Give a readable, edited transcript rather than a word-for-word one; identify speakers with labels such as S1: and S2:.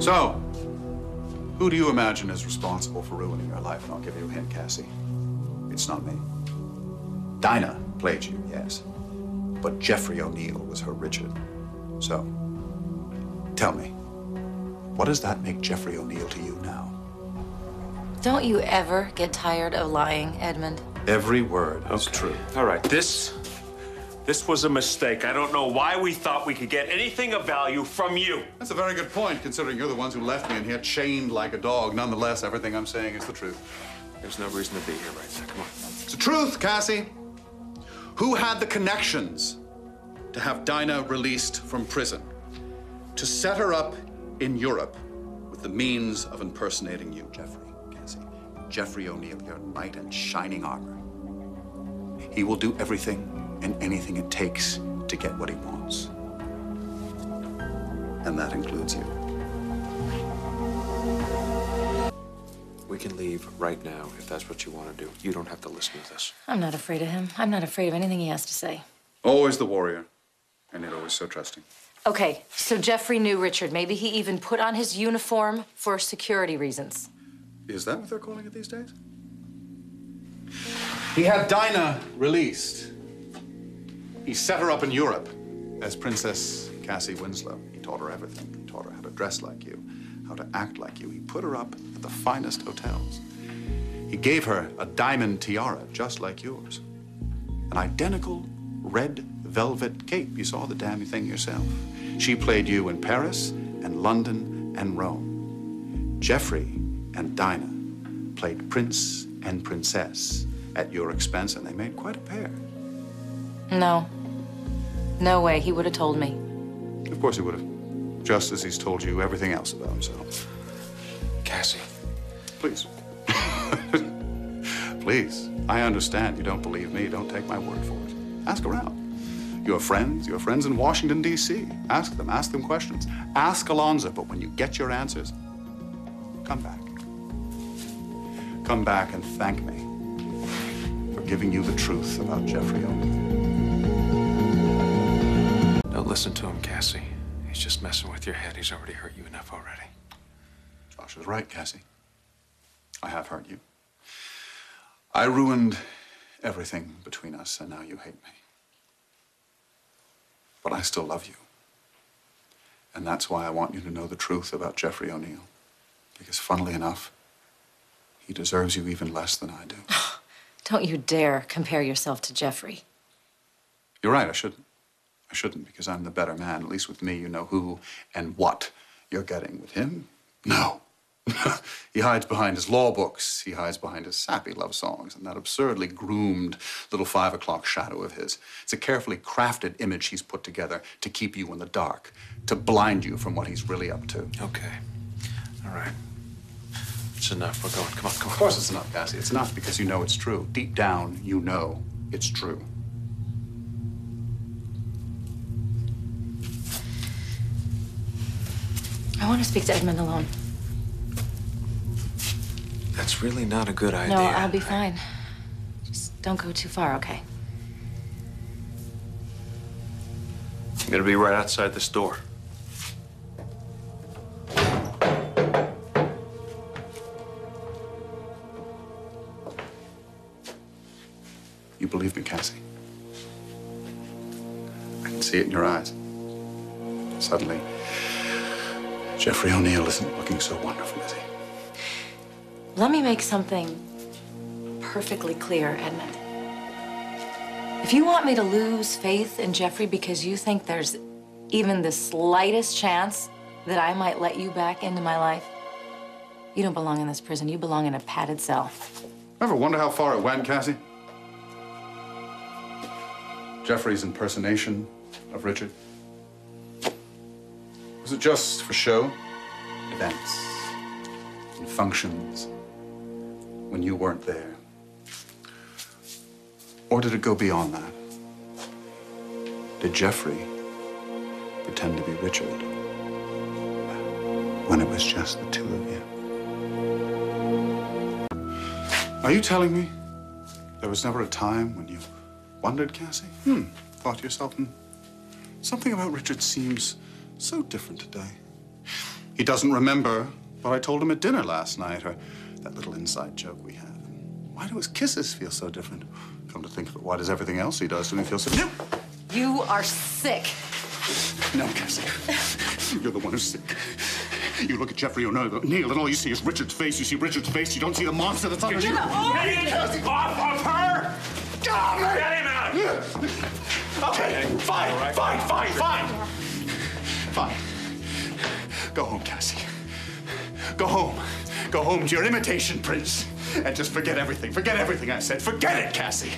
S1: So, who do you imagine is responsible for ruining your life? And I'll give you a hint, Cassie. It's not me. Dinah played you, yes. But Jeffrey O'Neill was her Richard. So, tell me, what does that make Jeffrey O'Neill to you now?
S2: Don't you ever get tired of lying, Edmund?
S1: Every word is true.
S3: All right, this was a mistake. I don't know why we thought we could get anything of value from you.
S1: That's a very good point, considering you're the ones who left me in here chained like a dog. Nonetheless, everything I'm saying is the truth.
S3: There's no reason to be here right now. Come on.
S1: It's the truth, Cassie. Who had the connections to have Dinah released from prison? To set her up in Europe with the means of impersonating you, Jeffrey, Cassie. Jeffrey O'Neill, your knight in shining armor. He will do everything and anything it takes to get what he wants. And that includes you.
S3: We can leave right now if that's what you want to do. You don't have to listen to this.
S2: I'm not afraid of him. I'm not afraid of anything he has to say.
S1: Always the warrior, and yet always so trusting.
S2: Okay, so Jeffrey knew Richard. Maybe he even put on his uniform for security reasons.
S1: Is that what they're calling it these days? He had Dinah released. He set her up in Europe as Princess Cassie Winslow. He taught her everything. He taught her how to dress like you, how to act like you. He put her up at the finest hotels. He gave her a diamond tiara just like yours. An identical red velvet cape. You saw the damn thing yourself. She played you in Paris and London and Rome. Jeffrey and Dinah played prince and princess at your expense, and they made quite a pair.
S2: No. No way. He would have told me.
S1: Of course he would have. Just as he's told you everything else about himself.
S3: Cassie.
S1: Please. Please. I understand you don't believe me. Don't take my word for it. Ask around. You have friends in Washington, D.C. Ask them questions. Ask Alonzo, but when you get your answers, come back. Come back and thank me for giving you the truth about Jeffrey O'Neill.
S3: Don't listen to him, Cassie. He's just messing with your head. He's already hurt you enough already.
S1: Josh is right, Cassie. I have hurt you. I ruined everything between us, and now you hate me. But I still love you. And that's why I want you to know the truth about Jeffrey O'Neill. Because funnily enough, he deserves you even less than I do.
S2: Don't you dare compare yourself to Jeffrey.
S1: You're right, I shouldn't. I shouldn't, because I'm the better man. At least with me, you know who and what you're getting. With him, no. He hides behind his law books. He hides behind his sappy love songs and that absurdly groomed little 5 o'clock shadow of his. It's a carefully crafted image he's put together to keep you in the dark, to blind you from what he's really up to.
S3: Okay. All right. It's enough. We're going. Come on, come on.
S1: Of course it's enough, Cassie. It's enough because you know it's true. Deep down, you know it's true.
S2: I want to speak to Edmund alone.
S3: That's really not a good idea.
S2: No, I'll be fine. Just don't go too far, okay?
S3: I'm gonna be right outside this door.
S1: You believe me, Cassie? I can see it in your eyes. Suddenly, Jeffrey O'Neill isn't looking so wonderful, is he?
S2: Let me make something perfectly clear, Edmund. If you want me to lose faith in Jeffrey because you think there's even the slightest chance that I might let you back into my life, you don't belong in this prison. You belong in a padded cell.
S1: Ever wonder how far it went, Cassie? Jeffrey's impersonation of Richard? Was it just for show? Events and functions when you weren't there? Or did it go beyond that? Did Jeffrey pretend to be Richard when it was just the two of you? Are you telling me there was never a time when you wondered, Cassie? Thought to yourself, something about Richard seems so different today. He doesn't remember what I told him at dinner last night, or that little inside joke we had. Why do his kisses feel so different? Come to think of it, why does everything else he does to me feel so different?
S2: You are sick.
S1: No, Cassie. You're the one who's sick. You look at Jeffrey O'Neill, and all you see is Richard's face. You see Richard's face. You don't see the monster that's under you.
S3: Get him off of her! Get him out!
S1: Okay, fine, right. Fine. Go home, Cassie. Go home. Go home to your imitation prince. And just forget everything. Forget everything I said. Forget it, Cassie.